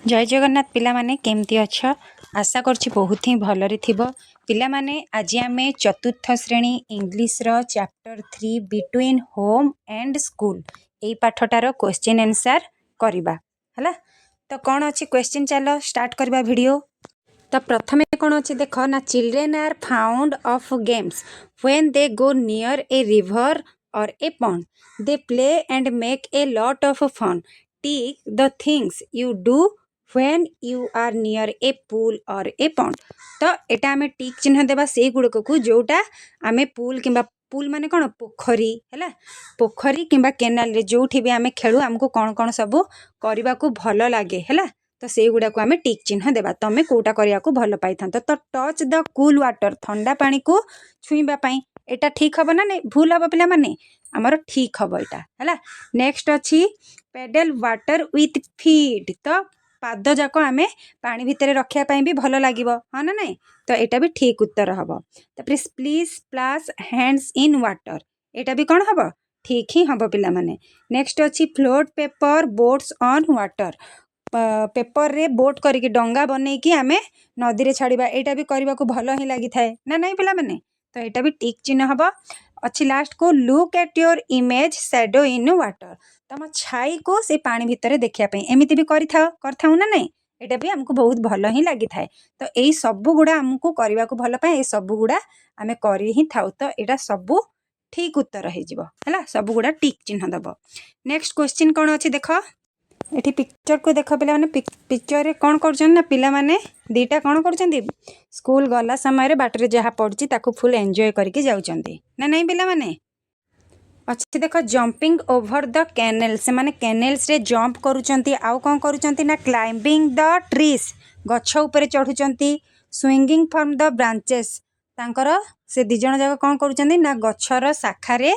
जय जगन्नाथ पिला माने केमती अछ आशा करछि बहुत ही भलरे थिबो पिला माने आज आमे चतुर्थ श्रेणी इंग्लिश रो chapter 3 between home and school एई पाठटार क्वेश्चन आंसर करबा हला। तो कौन अच्छी क्वेश्चन चलो स्टार्ट करबा वीडियो। तो प्रथमे कौन अच्छी देख ना children are fond of games when they go near a river or a pond they play and make a lot of fun tick the things you do when you are near a pool or a pond. तो एटा आमे टिक चिन्ह देबा से गुड़क को जोटा आमे pool किंबा पूल माने कौन पोखरी है पोखरी किंबा केनाल रे जोठी भी आमे खेलु हमको कौन कौन सब करबा को भल लागे है तो से गुड़ा को आमे टिक चिन्ह देबा तमे कोटा करिया को भल पाई था तो टच द कूल वाटर ठंडा पानी को छुईबा पई एटा ठीक हबो ना नहीं भूल हबो पिला माने हमर ठीक हबो एटा हैला। नेक्स्ट अछि पेडल वाटर विथ फीट तो पाद जाक आमे पानी भितर रखिया पई भी भल लागिबो हां ना नहीं तो एटा भी ठीक उत्तर हबो। तापर please splash hands in water एटा भी कौन हबो ठीक ही हबो पिला माने। नेक्स्ट अछि float paper boats on water vapour रे बोट करके डंगा बनै कि आमे नदी रे छाड़ीबा एटा भी करबा को भलो ही लागि थाए ना नहीं पिला माने तो एटा भी टिक चिन्ह हबो। अच्छी लास्ट को look at your image shadow in water तम छाई को से पानी भितर देखिया पे एमिति भी करथाउ ना नहीं एटा भी हमको बहुत भलो ही लागि थाए तो एई सब गुडा हमको करबा को भलो पाए ए सब गुडा आमे करि ही थाउ तो एटा सब ठीक उत्तर हे जिवो हला सब गुडा टिक चिन्ह दबो। नेक्स्ट क्वेश्चन कोन अछि देखो एठी पिक्चर को देख पिला माने पिक्चर रे कोन करछन ना पिला माने दीटा कोन करछंती स्कूल गला समय रे बाटरे जहा पड़ची ताको फुल एन्जॉय करके जाउचंती ना नहीं पिला माने। अच्छे देखो जंपिंग ओवर द कैनल से माने कैनल्स रे जंप करूचंती आउ कोन करूचंती ना क्लाइंबिंग द ट्रीज गछ ऊपर चढ़ुचंती स्विंगिंग फ्रॉम द ब्रांचेस तांकर से दी जण जाक कोन करूचंती ना गछर शाखा रे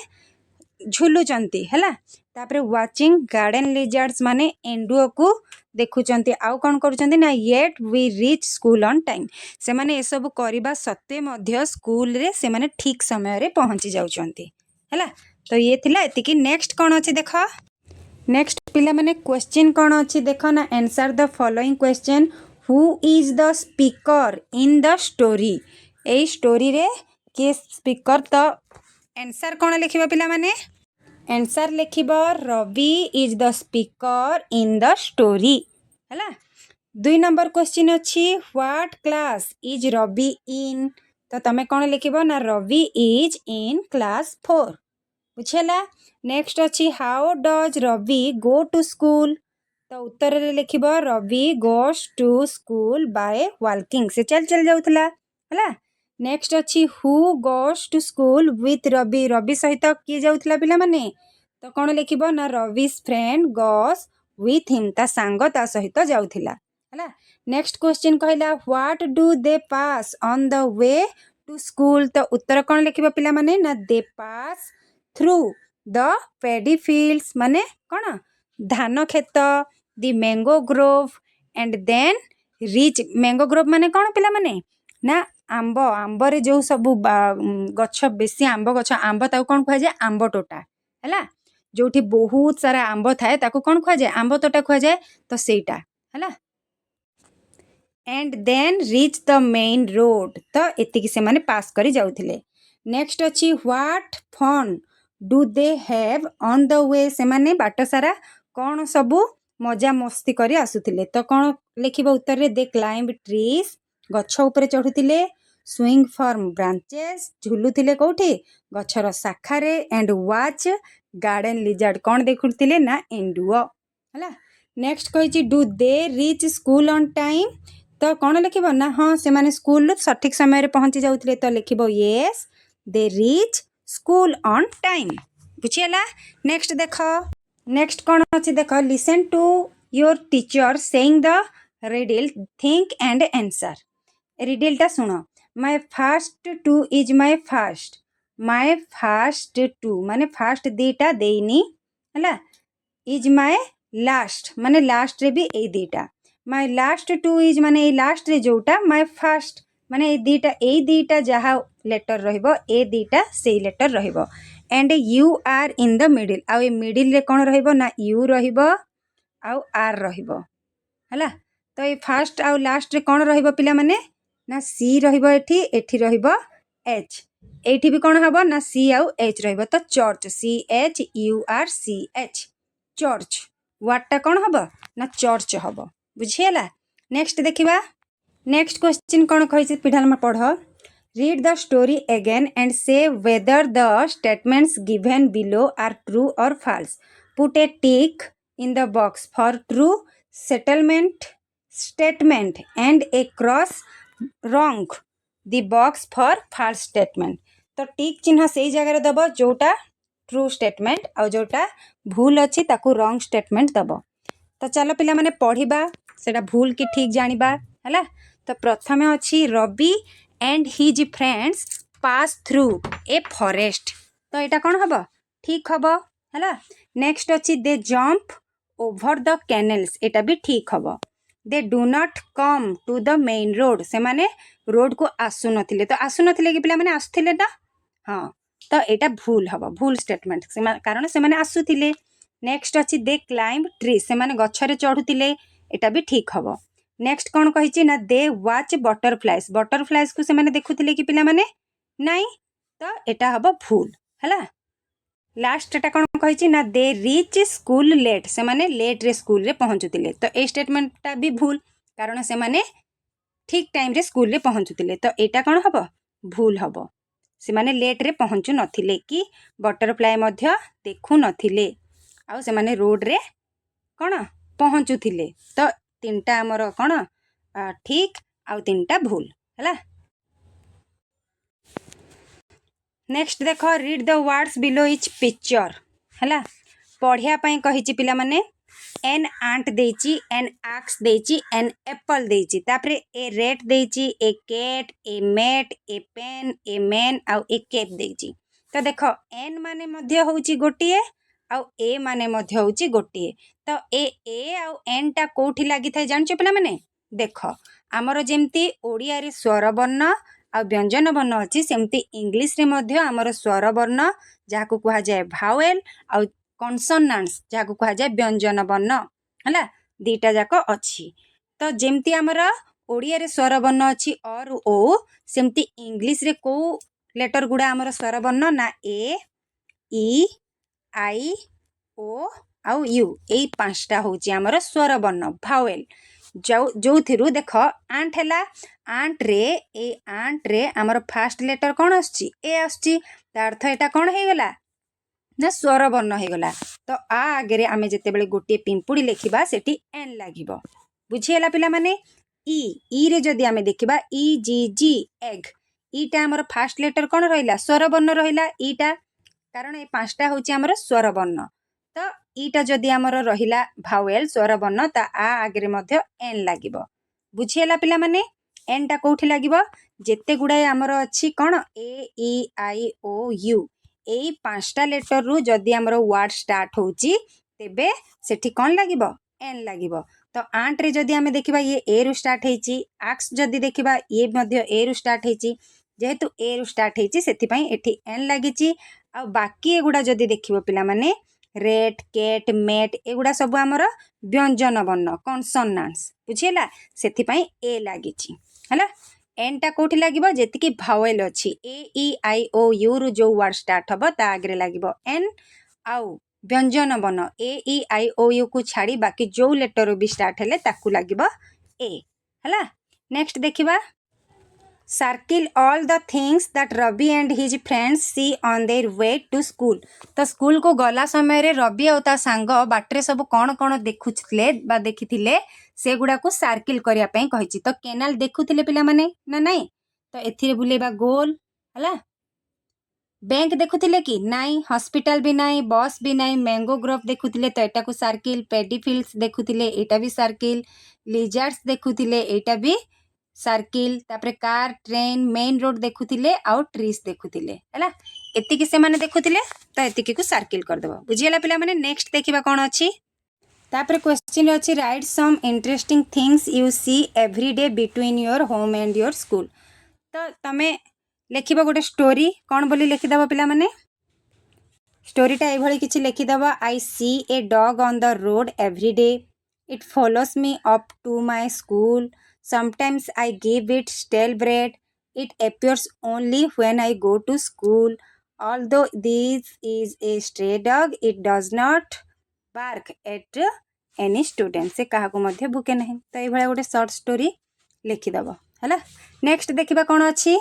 झुलुचंती हैला। तापरे वाचिंग गार्डन लिजर्ड्स माने एंडुओ को देखुचंती आउ कोन करूचंती ना yet we reach school on time से माने ए सब करबा सत्ते मध्य स्कूल रे से माने ठीक समय रे पहुंची जाउचंती हैला। तो ये थिला एतिकी। नेक्स्ट कौन अच्छी देख नेक्स्ट पिला माने क्वेश्चन कौन अच्छी देख ना answer the following question who is the speaker in the story ए स्टोरी रे के स्पीकर तो आंसर कौन लिखिबा पिला माने आंसर लिखिबो Ravi is the speaker in the story हैला। 2 नंबर क्वेश्चन अच्छी what class is Ravi in तो तमे कौन लिखिबो ना रवि इज इन क्लास 4 बुझेला। नेक्स्ट अच्छी how does Ravi go to school तो उत्तर रे लिखिबो Ravi goes to school by walking से चल चल जाउथला हला। नेक्स्ट अच्छी who goes to school with Ravi Ravi सहित किए जाउथला पिला माने तो कौन लिखिबो ना Ravi's friend goes with him ता सांग ता सहित जाउथला हला। नेक्स्ट क्वेश्चन कहला what do they pass on the way to school तो उत्तर कौन लिखिबो पिला माने ना they pass through the paddy fields माने कौन धान खेत the mango grove and then reach mango grove माने कौन पिला माने ना आंब आंबरे जो सब गछ बेसी आंब गछ आंब ताको कौन कह जाए आंब टोटा हैला जोठी बहुत सारा आंब थाए ताको कौन कह जाए आंब तोटा कह जाए तो सेटा हैला। And then reach the main road तो एतिकी से माने पास करी जाउथिले। नेक्स्ट अछि what fun do they have on the way से माने बाट सारा कौन सबू मजा मस्ती करी आसुथिले तो कौन लिखिबो उत्तर रे दे क्लाइंब ट्रीज गछ ऊपर चढ़ुथिले स्विंग फ्रॉम ब्रांचेस झुलुथिले कोठी गछर शाखा रे एंड वाच गार्डन लिजर्ड कौन देखुथिले ना एंडुओ हला। नेक्स्ट कहिची do they reach school on time तो कौन लिखिबो ना हाँ से माने स्कूल सठिक समय रे पहुंची जाउथिले तो लिखिबो yes they reach school on time बुझियला। नेक्स्ट देखो नेक्स्ट कौन अच्छी देखो listen to your teacher saying the riddle think and answer riddle टा सुनो my first two is my first two माने फर्स्ट दीटा देनी हला इज माय लास्ट माने लास्ट रे भी ए दीटा माय लास्ट टू इज माने ए लास्ट रे जोटा माय फर्स्ट माने ए दीटा जहा लेटर रहिबो ए दीटा से लेटर रहिबो and you are in the middle आ मिडिल रे कौन रहिबो ना यू रहिबो आउ आर रहिबो हला तो ये फास्ट आउ लास्ट रे कौन रहिबो पिला माने ना सी रहिबो एठी रहिबो एच एठी भी कौन हबो ना सी आउ एच रहिबो तो चर्च CHURCH चर्च वर्ड टा कौन हबो ना चर्च हबो बुझियला। नेक्स्ट देखिबा नेक्स्ट क्वेश्चन कौन कहिछि पिढाल में पढ़ read the story again and say whether the statements given below are true or false. Put a tick in the box for true statement and a cross wrong the box for false statement. तो टिक चिन्ह से जगह दब जोटा true statement आ जोटा भूल अच्छी ताकू रॉन्ग स्टेटमेंट दब। तो चलो पिला माने पढ़िबा सेटा भूल कि ठीक जानिबा हैला। तो प्रथमे अच्छी Ravi and his friends pass through a forest तो यहाँ कौन हम ठीक हम है। नेक्स्ट अच्छी they jump over the canals एटा भी ठीक हम। They do not come to the main road से माने रोड को आसु नथिले तो आसु नथिले कि पिला माने आसुथिले ना हाँ तो यहाँ भूल हम भूल स्टेटमेंट कारण से माने आसुथिले। नेक्स्ट अच्छी दे क्लाइंब ट्री से माने गछरे चढ़ुतिले एटा भी ठीक हम। नेक्स्ट कौन कहिछि ना दे वाच बटरफ्लाइज को से माने देखुतिले कि पिला माने नहीं तो एटा हबो भूल हैला। लास्ट एटा कौन कहिछि ना दे रीच स्कूल लेट से माने लेट रे स्कूल रे पहुंचुतिले तो ए स्टेटमेंटटा भी भूल कारण से माने ठीक टाइम रे स्कूल रे पहुंचुतिले तो एटा कौन हबो भूल हबो से माने लेट रे पहुंचु नथिले कि बटरफ्लाई मध्य देखु नथिले आ से माने रोड रे कौन पहुंचुतिले तो तीनटा आमर कौन ठीक आउ तीनटा भूल है। नेक्स्ट देख read the words below each picture है पढ़िया कही पिला माने एन आंट देची एन आक्स देची एन एप्पल देची तापरे ए रेट देची a cat a mat a pen a man आउ ए केप देची। तो देख एन माने मध्य होची गोटिए आउ ए माने मध्य होची गोटिए तो ए आउ एन टा कोठी लागि थाए जानचो पिला माने देख आमर जेमती ओडिया रे स्वर वर्ण आ व्यंजन वर्ण अच्छी सेमती इंग्लिश रे मध्य आमर स्वर वर्ण जहाँ को कहा जाए भावेल आ कॉन्सोनेंट्स जहाँ को कहा जाए व्यंजन वर्ण है दीटा जाक अच्छी। तो जेमती आमर ओडिया रे स्वर वर्ण अच्छी और ओ सेमती इंग्लिश रे को लेटर गुड़ा आमर स्वर वर्ण ना ए ई आई ओ आउ यू यही पांचटा होची आमर स्वर वर्ण भावेल जो थिरु देख आंट है आंट रे आमर फास्ट लेटर कौन आसची ए आसची अर्थ एटा कौन हो गला ना स्वर वर्ण हो गला। तो आ आगे आमे जेते बेले गोटे पिंपुड़ी लेखिबा सेठी एन लागिबो बुझियला पिला माने ई रे जदी आमे देखिबा ई जी जी एग ईटा आमर फास्ट लेटर कौन रहिला स्वर वर्ण रहिला ईटा कारण ए पांचटा होची आमर स्वर वर्ण तो ईटा जदि आमर रहिला भावेल स्वर वर्ण ता आ आगे मध्य एन लागिबो बुझियला पिला माने एन टा कोठी लागिबो जेते गुडाए आमर अच्छी कौन ए ई आई ओ यू एई पांचटा लेटर रु जदि आमर वर्ड स्टार्ट होची तेबे सेठी कौन लागिबो एन लागिबो। तो आंट रे जदि आमे देखिबा ये ए रु स्टार्ट हेची आक्स जदि देखिबा ये मध्य ए रु स्टार्ट हेची जेहेतु ए रु स्टार्ट हेची सेति पई एठी एन लागिची आ बाकी एगुडा जदि देखिबो पिला माने रेट केट मेट एगुडा सब आमर व्यंजन वर्ण कॉन्सोनेंट्स बुझियला सेति पई ए लागिची हैला। एन टा कोठी लागिबो जेतिकी भावेल अछि ए ई आई ओ यू रु जो वर्ड स्टार्ट हबो ता आगे लागिबो एन आउ व्यंजन वर्ण ए ई आई ओ यू को छाड़ी बाकी जो लेटर भी स्टार्ट हेले ताकू लागिबो ए हैला। नेक्स्ट देखिबा circle all the things that Ravi and his friends see on their way to school. तो स्कूल को गला समय रे रवि और ता सांग बाटरे सब कौन कौन देखुथिले बा देखिथिले से गुडा को सर्किल करिया पई कहिछि। तो केनाल देखुथिले पिला माने ना नहीं तो एथिरे बुलेबा गोल हला बैंक देखुथिले कि नाई हॉस्पिटल भी नाई बस भी नाई मैंगो ग्रोव देखुथिले तो एटा को सर्किल पेडीफिल्ड्स देखुथिले एटा भी सर्किल लिजर्ड्स देखुथिले एटा भी सर्किल तापरे कार ट्रेन मेन रोड देखुथिले आउ ट्रीज देखुथिले हैला एतिकी से माने देखुथिले तो एतिकी को सर्किल कर देबो बुझियला पिला माने। नेक्स्ट देखिबा कोन अछि तापरे क्वेश्चन अछि write some interesting things you see every day between your home and your school. तो तमे लेखिबा गोटे स्टोरी कौन बोली लिखिदेव पिला माने स्टोरीटा एभली किछि लिखिदेव I see a dog on the road every day It follows me up to my school. Sometimes I give it stale bread. It appears only when I go to school. Although this is a stray dog, it does not bark at any student. से କାହାକୁ ମଧ୍ୟ ଭୁକେ ନାହିଁ। ତ ଏଇଭଳିଆ ଗୋଟେ short story ଲେଖିଦେବ ହେଲା। Next ଦେଖିବା କ'ଣ ଅଛି।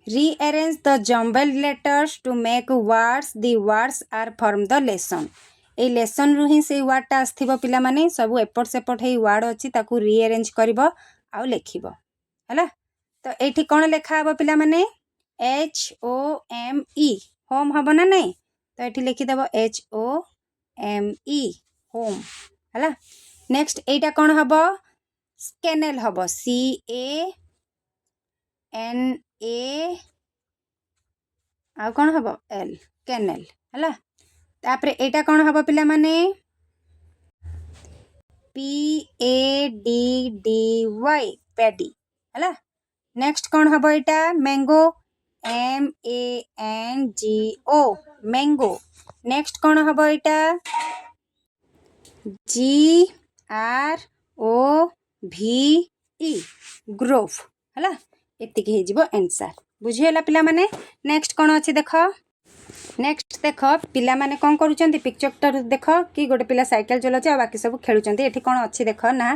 Rearrange the jumbled letters to make words. The words are from the lesson. এই ଲେସନ୍ରୁ ହିଁ ସେଇ ୱାର୍ଡ଼ଟା ଆସିଥିବ ପିଲାମାନେ। ସବୁ ଏପଟ ସେପଟ ହେଇ ୱାର୍ଡ଼ ଅଛି, ତାକୁ ରିଆରେଞ୍ଜ କରିବ ଆଉ ଲେଖିବ ହେଲା। ତ ଏଇଠି କ'ଣ ଲେଖା ହେବ ପିଲାମାନେ? HOME ହୋମ୍ ହେବ ନା ନାହିଁ? ତ ଏଠି ଲେଖିଦେବ HOME ହୋମ୍ ହେଲା। ନେକ୍ସଟ ଏଇଟା କ'ଣ ହେବ? ସ୍କେନେଲ୍ ହେବ CANA ଆଉ କ'ଣ ହେବ? L କେନେଲ୍ ହେଲା। ତାପରେ ଏଇଟା କ'ଣ ହେବ ପିଲାମାନେ? PADDY ପ୍ୟାଡି ହେଲା। ନେକ୍ସଟ କ'ଣ ହେବ? ଏଇଟା ମ୍ୟାଙ୍ଗୋ MANGO ମ୍ୟାଙ୍ଗୋ। ନେକ୍ସଟ କ'ଣ ହେବ? ଏଇଟା GROVE ଗ୍ରୋଭ୍ ହେଲା। ଏତିକି ହେଇଯିବ ଆନ୍ସର୍। ବୁଝିହେଲା ପିଲାମାନେ? ନେକ୍ସଟ କ'ଣ ଅଛି ଦେଖ। ନେକ୍ସଟ ଦେଖ ପିଲାମାନେ କ'ଣ କରୁଛନ୍ତି? ପିକ୍ଚରଟା ଦେଖ କି ଗୋଟେ ପିଲା ସାଇକେଲ ଚଲାଉଛି ଆଉ ବାକି ସବୁ ଖେଳୁଛନ୍ତି। ଏଠି କ'ଣ ଅଛି ଦେଖ ନା,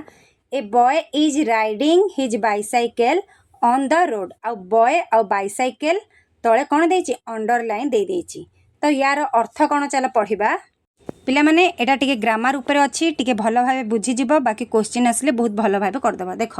a boy is riding his bicycle on the road. ଆଉ ବୟ ଆଉ ବାଇସାଇକେଲ ତଳେ କ'ଣ ଦେଇଛି? ଅଣ୍ଡରଲାଇନ୍ ଦେଇଛି। ତ ୟାର ଅର୍ଥ କ'ଣ ଚାଲ ପଢ଼ିବା। ପିଲାମାନେ ଏଇଟା ଟିକେ ଗ୍ରାମାର ଉପରେ ଅଛି, ଟିକେ ଭଲ ଭାବେ ବୁଝିଯିବ। ବାକି କ୍ୱେଶ୍ଚିନ୍ ଆସିଲେ ବହୁତ ଭଲ ଭାବେ କରିଦେବା। ଦେଖ,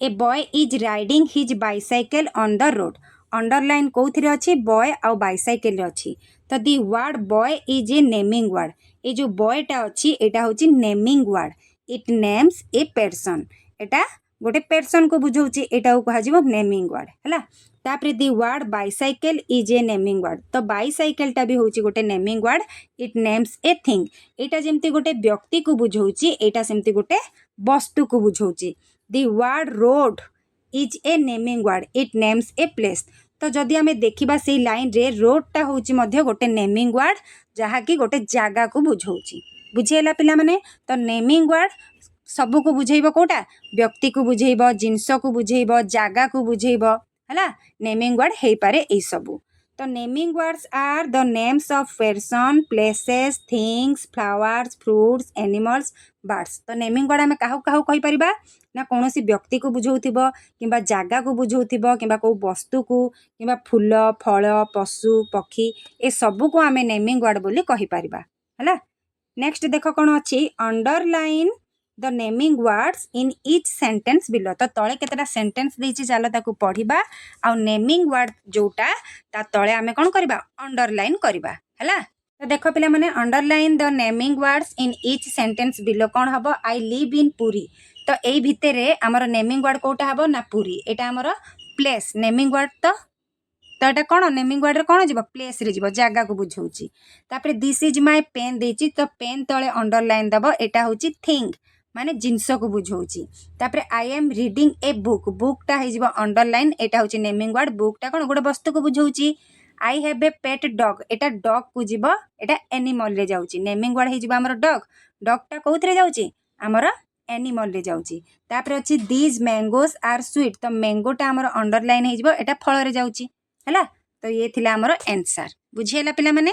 a boy is riding his bicycle on the road. Underline କେଉଁଥିରେ ଅଛି? ବୟ ଆଉ ବାଇସାଇକେଲରେ ଅଛି। ତ the word boy is a naming word. ଏ ଯେଉଁ ବୟଟା ଅଛି ଏଇଟା ହେଉଛି naming word. It names a person. ଏଇଟା ଗୋଟେ ପେର୍ସନ୍କୁ ବୁଝାଉଛି, ଏଇଟାକୁ କୁହାଯିବ ନେମିଂ ୱାର୍ଡ ହେଲା। ତାପରେ the word bicycle is a naming word. ତ ବାଇସାଇକେଲଟା ବି ହେଉଛି ଗୋଟେ naming word. It names a thing. ଏଇଟା ଯେମିତି ଗୋଟେ ବ୍ୟକ୍ତିକୁ ବୁଝାଉଛି, ଏଇଟା ସେମିତି ଗୋଟେ ବସ୍ତୁକୁ ବୁଝାଉଛି। The word road is a naming word. It names a place. ତ ଯଦି ଆମେ ଦେଖିବା ସେଇ ଲାଇନ୍ରେ ରୋଡ୍ଟା ହେଉଛି ମଧ୍ୟ ଗୋଟେ ନେମିଂ ୱାର୍ଡ, ଯାହାକି ଗୋଟେ ଜାଗାକୁ ବୁଝାଉଛି। ବୁଝିହେଲା ପିଲାମାନେ? ତ ନେମିଂ ୱାର୍ଡ ସବୁକୁ ବୁଝେଇବ କେଉଁଟା? ବ୍ୟକ୍ତିକୁ ବୁଝେଇବ, ଜିନିଷକୁ ବୁଝେଇବ, ଜାଗାକୁ ବୁଝେଇବ ହେଲା। ନେମିଂ ୱାର୍ଡ ହେଇପାରେ ଏଇସବୁ। ତ naming words are the names of person, places, things, flowers, fruits, animals, birds. ତ ନେମିଂ ୱାର୍ଡ ଆମେ କାହାକୁ କାହାକୁ କହିପାରିବା ନା କୌଣସି ବ୍ୟକ୍ତିକୁ ବୁଝାଉଥିବ, କିମ୍ବା ଜାଗାକୁ ବୁଝାଉଥିବ, କିମ୍ବା କେଉଁ ବସ୍ତୁକୁ, କିମ୍ବା ଫୁଲ, ଫଳ, ପଶୁ, ପକ୍ଷୀ, ଏସବୁକୁ ଆମେ ନେମିଂ ୱାର୍ଡ ବୋଲି କହିପାରିବା ହେଲା। ନେକ୍ସଟ ଦେଖ କ'ଣ ଅଛି। Underline the naming words in each sentence below. ତ ତଳେ କେତେଟା ସେଣ୍ଟେନ୍ସ ଦେଇଛି, ଚାଲ ତାକୁ ପଢ଼ିବା। ଆଉ ନେମିଂ ୱାର୍ଡ ଯେଉଁଟା ତା ତଳେ ଆମେ କ'ଣ କରିବା? ଅଣ୍ଡରଲାଇନ୍ କରିବା ହେଲା। ତ ଦେଖ ପିଲାମାନେ, underline the naming words in each sentence below କ'ଣ ହେବ? I live in Puri. ତ ଏଇ ଭିତରେ ଆମର ନେମିଂ ୱାର୍ଡ କେଉଁଟା ହେବ ନା ପୁରୀ। ଏଇଟା ଆମର ପ୍ଲେସ୍ ନେମିଂ ୱାର୍ଡ। ତ ଏଇଟା କ'ଣ ନେମିଂ ୱାର୍ଡରେ କ'ଣ ଯିବ? ପ୍ଲେସ୍ରେ ଯିବ, ଜାଗାକୁ ବୁଝାଉଛି। ତାପରେ ଦିସ୍ ଇଜ୍ ମାଇ ପେନ୍ ଦେଇଛି, ତ ପେନ୍ ତଳେ ଅଣ୍ଡରଲାଇନ୍ ଦେବ। ଏଇଟା ହେଉଛି ଥିଙ୍ଗ ମାନେ ଜିନିଷକୁ ବୁଝାଉଛି। ତାପରେ I am reading a book, ବୁକ୍ଟା ହେଇଯିବ ଅଣ୍ଡରଲାଇନ୍। ଏଇଟା ହେଉଛି ନେମିଂ ୱାର୍ଡ। ବୁକ୍ଟା କ'ଣ? ଗୋଟେ ବସ୍ତୁକୁ ବୁଝାଉଛି। I have a pet dog, ଏଇଟା ଡଗ୍କୁ ଯିବ, ଏଇଟା ଏନିମଲ୍ରେ ଯାଉଛି। ନେମିଂ ୱାର୍ଡ ହେଇଯିବ ଆମର ଡଗ୍। ଡଗ୍ଟା କେଉଁଥିରେ ଯାଉଛି? ଆମର ଏନିମଲ୍ରେ ଯାଉଛି। ତାପରେ ଅଛି ଦିଜ୍ ମ୍ୟାଙ୍ଗୋସ୍ ଆର୍ ସୁଇଟ୍। ତ ମ୍ୟାଙ୍ଗୋଟା ଆମର ଅଣ୍ଡରଲାଇନ୍ ହେଇଯିବ, ଏଇଟା ଫଳରେ ଯାଉଛି ହେଲା। ତ ଇଏ ଥିଲା ଆମର ଆନ୍ସର୍। ବୁଝିହେଲା ପିଲାମାନେ?